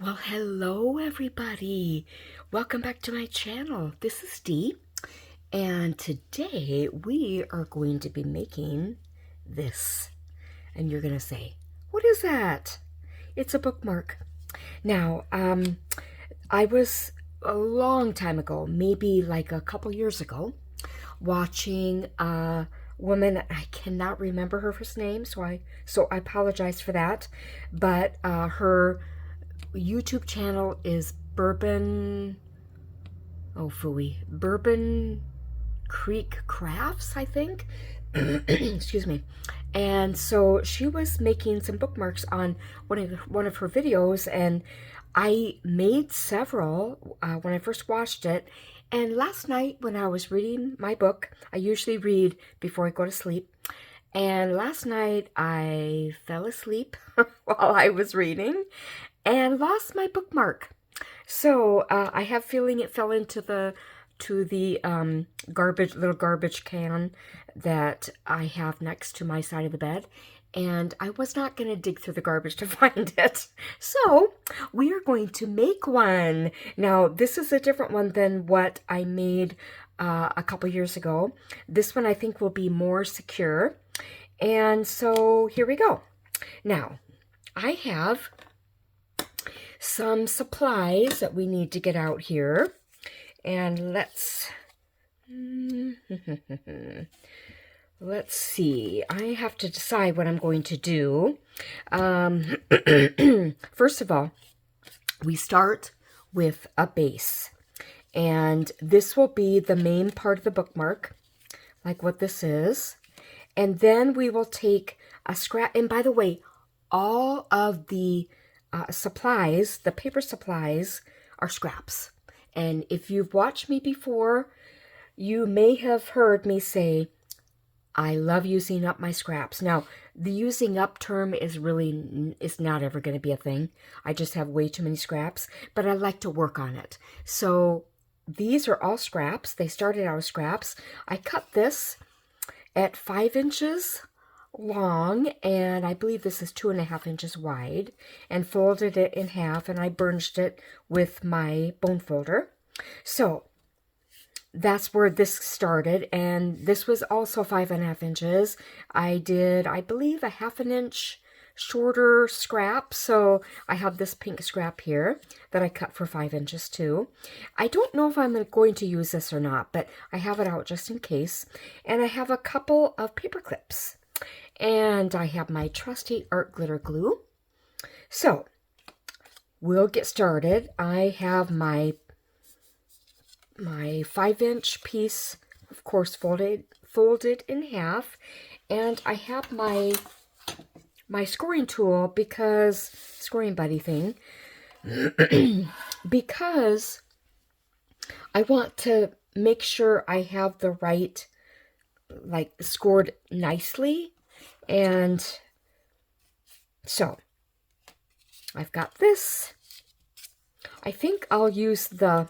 Well, hello everybody. Welcome back to my channel. This is Dee, and today we are going to be making this. And you're going to say, what is that? It's a bookmark. Now, I was a long time ago, maybe like a couple years ago, watching a woman. I cannot remember her first name, so I apologize for that. But her YouTube channel is Bourbon Creek Crafts, I think. Excuse me. And so she was making some bookmarks on one of her videos, and I made several when I first watched it. And last night when I was reading my book, I usually read before I go to sleep. And last night I fell asleep while I was reading and lost my bookmark. So I have a feeling it fell into the little garbage can that I have next to my side of the bed. And I was not going to dig through the garbage to find it. So we are going to make one. Now, this is a different one than what I made a couple years ago. This one I think will be more secure. And so here we go. Now, I have some supplies that we need to get out here. And let's see. I have to decide what I'm going to do. First of all, we start with a base. And this will be the main part of the bookmark, like what this is. And then we will take a scrap. And by the way, all of the supplies, the paper supplies, are scraps. And if you've watched me before, you may have heard me say, I love using up my scraps. Now, the using up term is not ever going to be a thing. I just have way too many scraps, but I like to work on it. So these are all scraps. They started out as scraps. I cut this at 5 inches long, and I believe this is 2.5 inches wide, and folded it in half, and I burnished it with my bone folder. So that's where this started, and this was also 5.5 inches. I did, I believe, a 1/2 inch shorter scrap, so I have this pink scrap here that I cut for 5 inches too. I don't know if I'm going to use this or not, but I have it out just in case. And I have a couple of paper clips. And I have my trusty art glitter glue. So, we'll get started. I have my 5-inch piece, of course, folded in half. And I have my scoring tool, because, scoring buddy thing, because I want to make sure I have the right, like, scored nicely. And so I've got this. I think I'll use the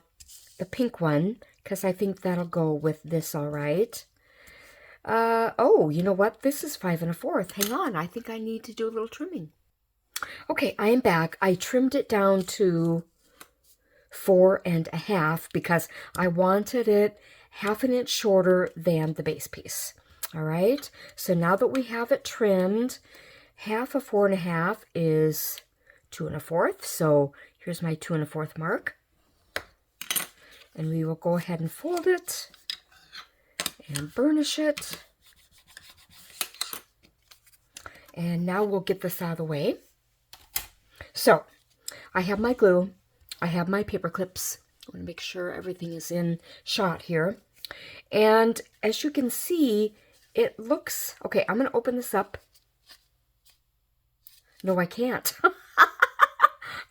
pink one, because I think that'll go with this all right. Oh, you know what? This is 5 1/4. Hang on, I think I need to do a little trimming. Okay, I am back. I trimmed it down to 4 1/2 because I wanted it 1/2 inch shorter than the base piece. All right, so now that we have it trimmed, 1/2 of 4 1/2 is 2 1/4. So here's my 2 1/4 mark. And we will go ahead and fold it and burnish it. And now we'll get this out of the way. So I have my glue. I have my paper clips. I want to make sure everything is in shot here. And as you can see, it looks... Okay, I'm going to open this up. No, I can't.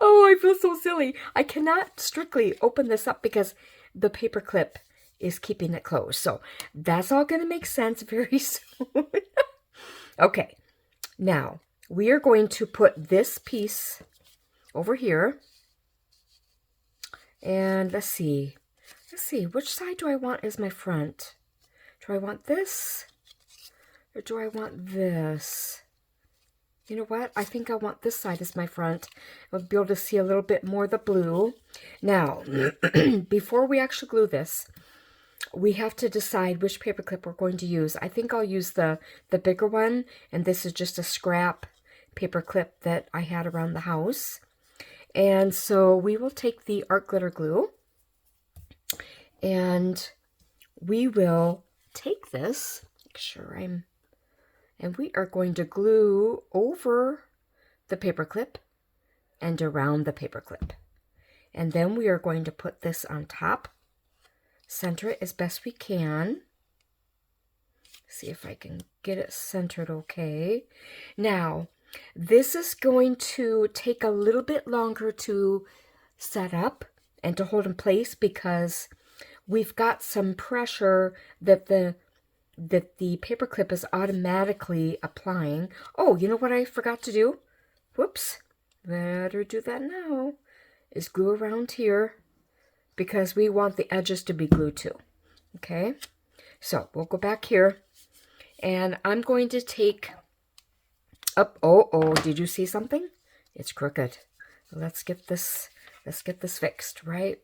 Oh, I feel so silly. I cannot strictly open this up because the paper clip is keeping it closed. So that's all going to make sense very soon. Okay, now we are going to put this piece over here. And let's see, which side do I want as my front? Do I want this? Or do I want this? You know what? I think I want this side as my front. I'll be able to see a little bit more of the blue. Now, before we actually glue this, we have to decide which paper clip we're going to use. I think I'll use the bigger one, and this is just a scrap paper clip that I had around the house. And so we will take the art glitter glue, and we will take this, make sure and we are going to glue over the paper clip and around the paper clip. And then we are going to put this on top, center it as best we can. See if I can get it centered okay. Now, this is going to take a little bit longer to set up and to hold in place because we've got some pressure that the paper clip is automatically applying. Oh, you know what I forgot to do? Whoops. Better do that now. Is glue around here because we want the edges to be glued too. Okay? So we'll go back here and I'm going to take up. Oh, did you see something? It's crooked. Let's get this fixed, right?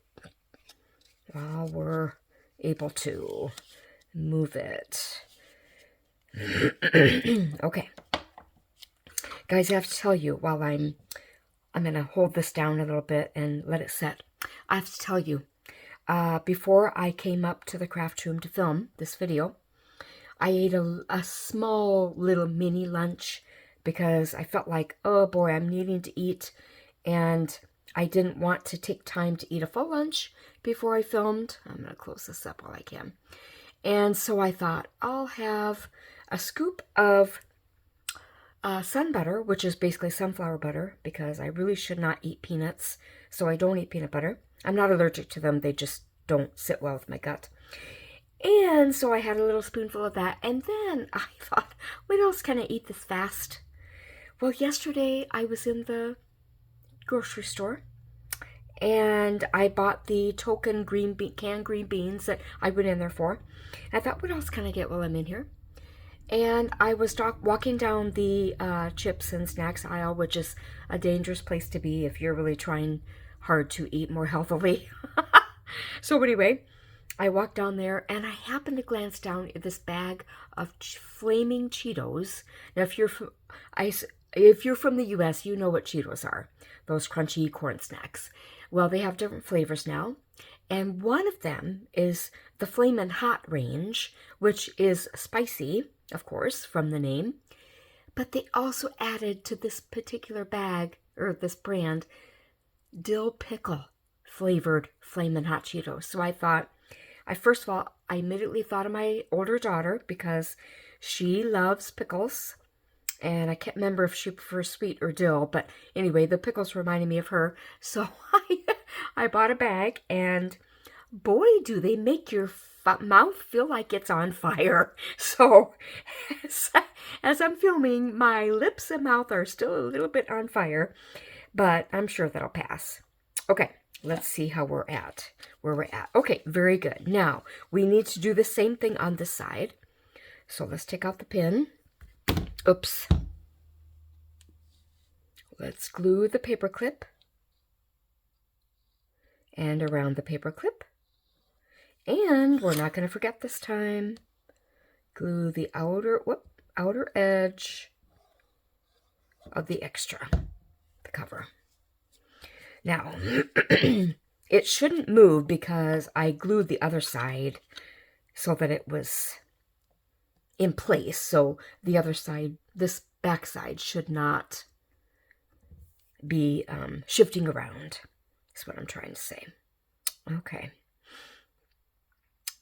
While we're able to move it. Okay. Guys, I have to tell you, while I'm going to hold this down a little bit and let it set. I have to tell you, before I came up to the craft room to film this video, I ate a small little mini lunch because I felt like, oh boy, I'm needing to eat, and I didn't want to take time to eat a full lunch before I filmed. I'm going to close this up while I can. And so I thought I'll have a scoop of sun butter, which is basically sunflower butter, because I really should not eat peanuts, so I don't eat peanut butter. I'm not allergic to them, they just don't sit well with my gut. And so I had a little spoonful of that, and then I thought, what else can I eat this fast? Well, yesterday I was in the grocery store, and I bought the token canned green beans that I went in there for. I thought, what else can I get while I'm in here? And I was walking down the chips and snacks aisle, which is a dangerous place to be if you're really trying hard to eat more healthily. So anyway, I walked down there and I happened to glance down at this bag of flaming Cheetos. Now, if you're from the U.S., you know what Cheetos are. Those crunchy corn snacks. Well, they have different flavors now. And one of them is the Flamin' Hot range, which is spicy, of course, from the name. But they also added to this particular bag, or this brand, dill pickle flavored Flamin' Hot Cheetos. So I thought, first of all, I immediately thought of my older daughter because she loves pickles. And I can't remember if she prefers sweet or dill, but anyway, the pickles reminded me of her. So I bought a bag, and boy, do they make your mouth feel like it's on fire. So as I'm filming, my lips and mouth are still a little bit on fire, but I'm sure that'll pass. Okay, let's see how where we're at. Okay, very good. Now, we need to do the same thing on this side. So let's take out the pin. Oops. Let's glue the paper clip and around the paper clip. And we're not going to forget this time. Glue the outer edge of the extra, the cover. Now, it shouldn't move because I glued the other side so that it was in place, so the other side, this back side, should not be shifting around. That's what I'm trying to say. Okay.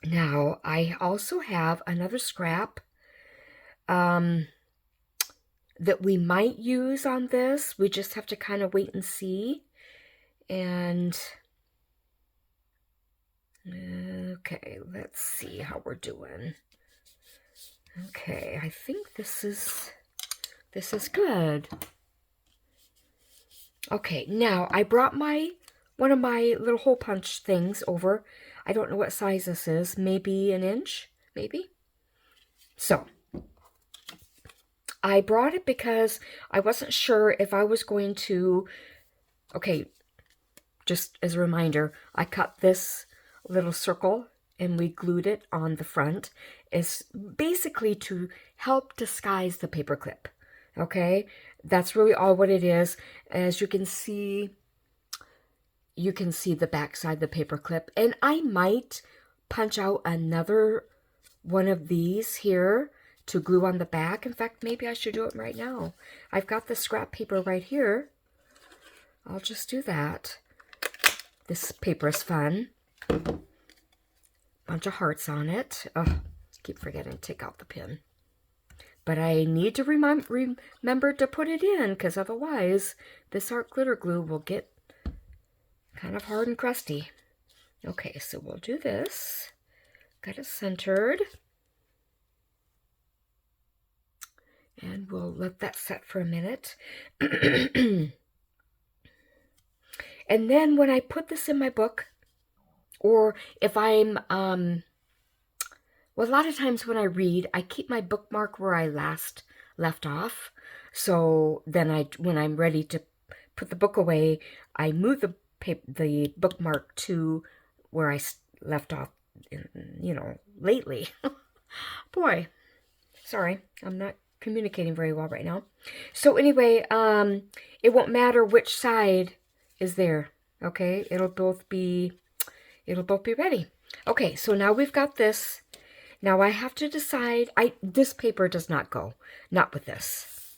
Now, I also have another scrap that we might use on this. We just have to kind of wait and see. And okay, let's see how we're doing. Okay, I think this is good. Okay, now I brought one of my little hole punch things over. I don't know what size this is. Maybe an inch, maybe. So I brought it because I wasn't sure if I was going to, okay, just as a reminder, I cut this little circle and we glued it on the front. Is basically to help disguise the paper clip. Okay, that's really all what it is. As you can see the back side of the paper clip, and I might punch out another one of these here to glue on the back. In fact, maybe I should do it right now. I've got the scrap paper right here. I'll just do that. This paper is fun. Bunch of hearts on it. Oh, keep forgetting to take out the pin. But I need to remember to put it in, because otherwise this art glitter glue will get kind of hard and crusty. Okay, so we'll do this. Got it centered. And we'll let that set for a minute. And then when I put this in my book, or if I'm, well, a lot of times when I read, I keep my bookmark where I last left off. So then when I'm ready to put the book away, I move the bookmark to where I left off, lately. Boy, sorry, I'm not communicating very well right now. So anyway, it won't matter which side is there. Okay, it'll both be ready. Okay, so now we've got this. Now I have to decide. This paper does not go. Not with this.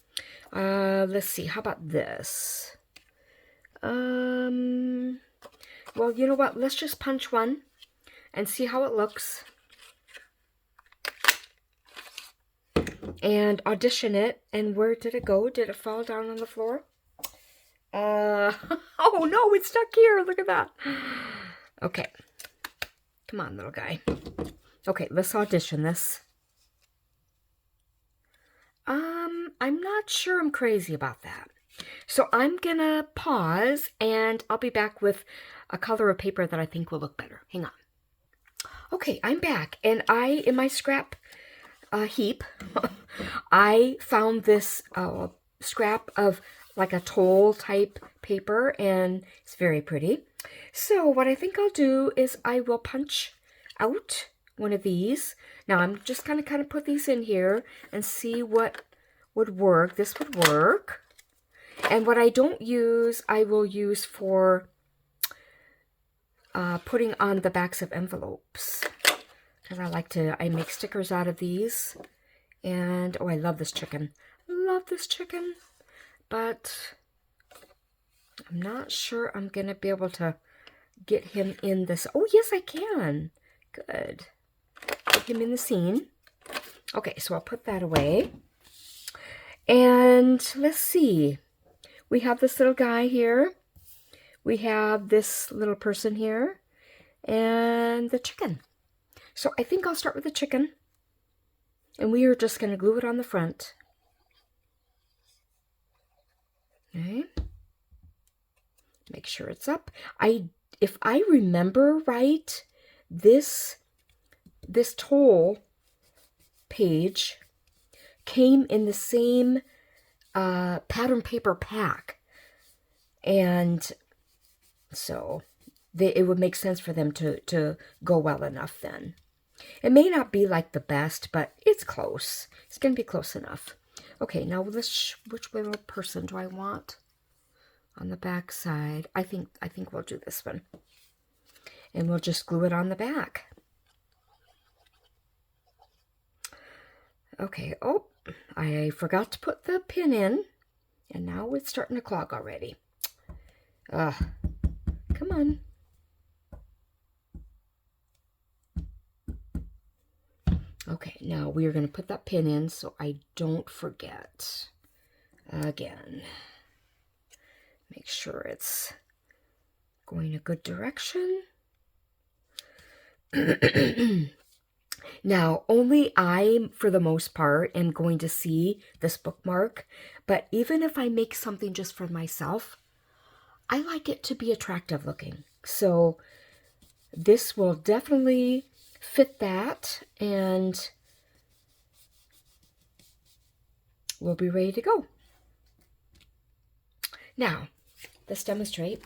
Let's see. How about this? Well, you know what? Let's just punch one and see how it looks. And audition it. And where did it go? Did it fall down on the floor? Oh no, it's stuck here. Look at that. Okay. Come on, little guy. Okay, let's audition this. I'm not sure I'm crazy about that. So I'm gonna pause and I'll be back with a color of paper that I think will look better. Hang on. Okay, I'm back, and in my scrap heap, I found this scrap of like a toll type paper, and it's very pretty. So what I think I'll do is I will punch out one of these. Now I'm just gonna kind of put these in here and see what would work. This would work. And what I don't use, I will use for putting on the backs of envelopes. Because I make stickers out of these. And, oh, I love this chicken. Love this chicken. But I'm not sure I'm going to be able to get him in this. Oh, yes, I can. Good. Get him in the scene. Okay, so I'll put that away. And let's see. We have this little guy here. We have this little person here. And the chicken. So I think I'll start with the chicken. And we are just going to glue it on the front. Okay. Make sure it's up. If I remember right, this toll page came in the same pattern paper pack, and so it would make sense for them to go well enough then. It may not be like the best, but it's close. It's going to be close enough. Okay, now which little person do I want on the back side? I think we'll do this one. And we'll just glue it on the back. Okay, oh, I forgot to put the pin in. And now it's starting to clog already. Come on. Okay, now we are going to put that pin in so I don't forget. Again. Make sure it's going a good direction. Now, only I, for the most part, am going to see this bookmark. But even if I make something just for myself, I like it to be attractive looking. So this will definitely fit that, and we'll be ready to go. Now, let's demonstrate.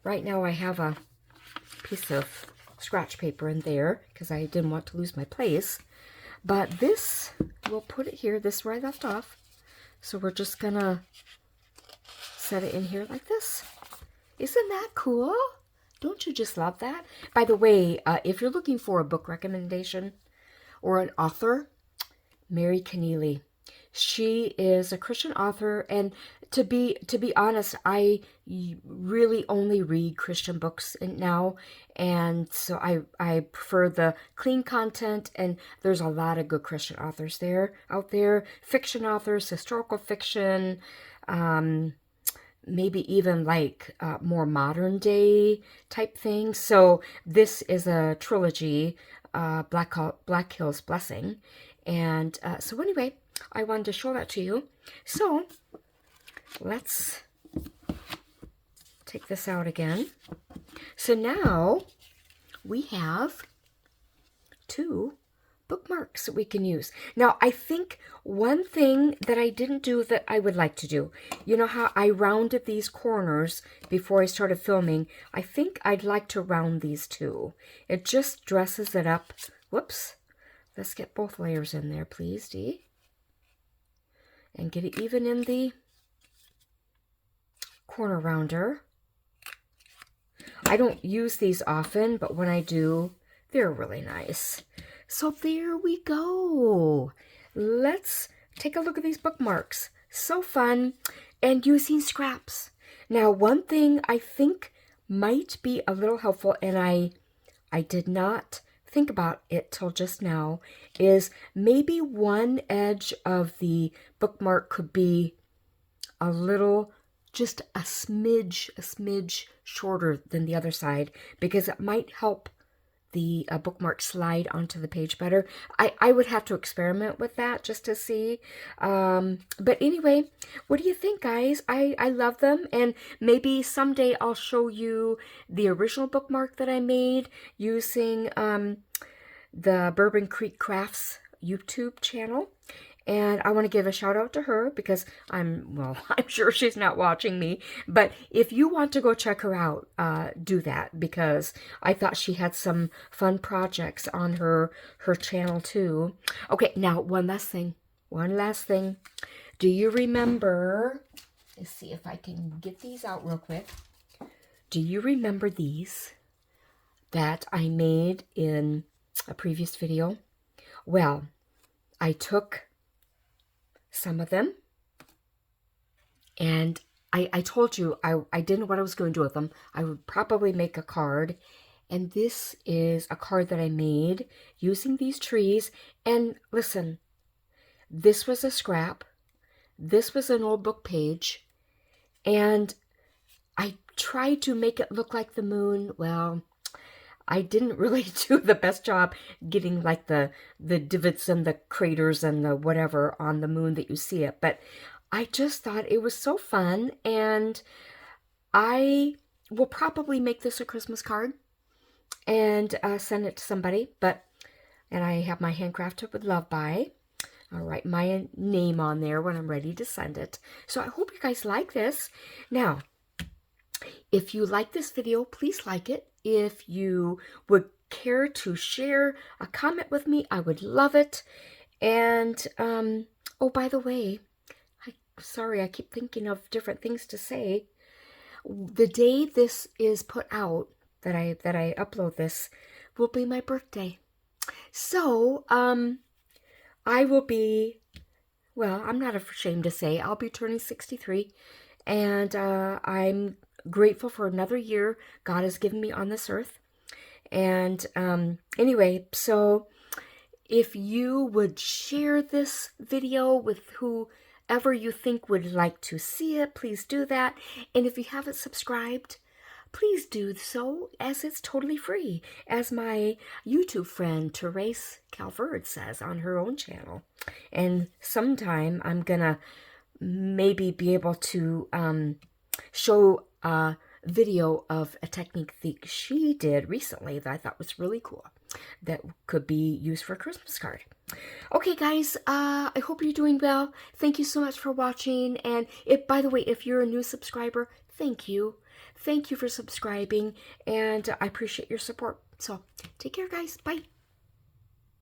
Right now I have a piece of scratch paper in there because I didn't want to lose my place. But this, we'll put it here, this where I left off. So we're just gonna set it in here like this. Isn't that cool? Don't you just love that? By the way, if you're looking for a book recommendation or an author, Mary Keneally. She is a Christian author, and to be honest, I really only read Christian books now, and so I prefer the clean content. And there's a lot of good Christian authors out there, fiction authors, historical fiction, maybe even like more modern day type things. So this is a trilogy, Black Hills Blessing. And so anyway, I wanted to show that to you. So let's take this out again. So now we have 2 bookmarks that we can use. Now, I think one thing that I didn't do that I would like to do, you know how I rounded these corners before I started filming? I think I'd like to round these too. It just dresses it up. Whoops. Let's get both layers in there, please, Dee. And get it even in the corner rounder. I don't use these often, but when I do, they're really nice. So there we go. Let's take a look at these bookmarks. So fun. And using scraps. Now, one thing I think might be a little helpful, and I did not think about it till just now, is maybe one edge of the bookmark could be a little, just a smidge shorter than the other side, because it might help the bookmark slide onto the page better. I would have to experiment with that just to see. But anyway, what do you think, guys? I love them, and maybe someday I'll show you the original bookmark that I made using the Bourbon Creek Crafts YouTube channel. And I want to give a shout out to her because I'm sure she's not watching me. But if you want to go check her out, do that, because I thought she had some fun projects on her channel too. Okay, now one last thing. Do you remember, let's see if I can get these out real quick. Do you remember these that I made in a previous video? Well, I took some of them, and I told you I didn't know what I was going to do with them. I would probably make a card, and this is a card that I made using these trees. And listen, this was a scrap, this was an old book page, and I tried to make it look like the moon. Well, I didn't really do the best job getting like the divots and the craters and the whatever on the moon that you see it. But I just thought it was so fun, and I will probably make this a Christmas card and send it to somebody. And I have my handcrafted with love by. I'll write my name on there when I'm ready to send it. So I hope you guys like this. Now, if you like this video, please like it. If you would care to share a comment with me, I would love it. And, oh, by the way, sorry, I keep thinking of different things to say. The day this is put out, that I upload this, will be my birthday. So, I will be, well, I'm not ashamed to say, I'll be turning 63. And I'm grateful for another year God has given me on this earth. And anyway, so if you would share this video with whoever you think would like to see it, please do that. And if you haven't subscribed, please do so, as it's totally free, as my YouTube friend Therese Calvert says on her own channel. And sometime I'm gonna maybe be able to show a video of a technique that she did recently that I thought was really cool. that could be used for a Christmas card. Okay, guys, I hope you're doing well. Thank you so much for watching. And by the way, if you're a new subscriber, thank you. Thank you for subscribing, and I appreciate your support. So take care, guys. Bye.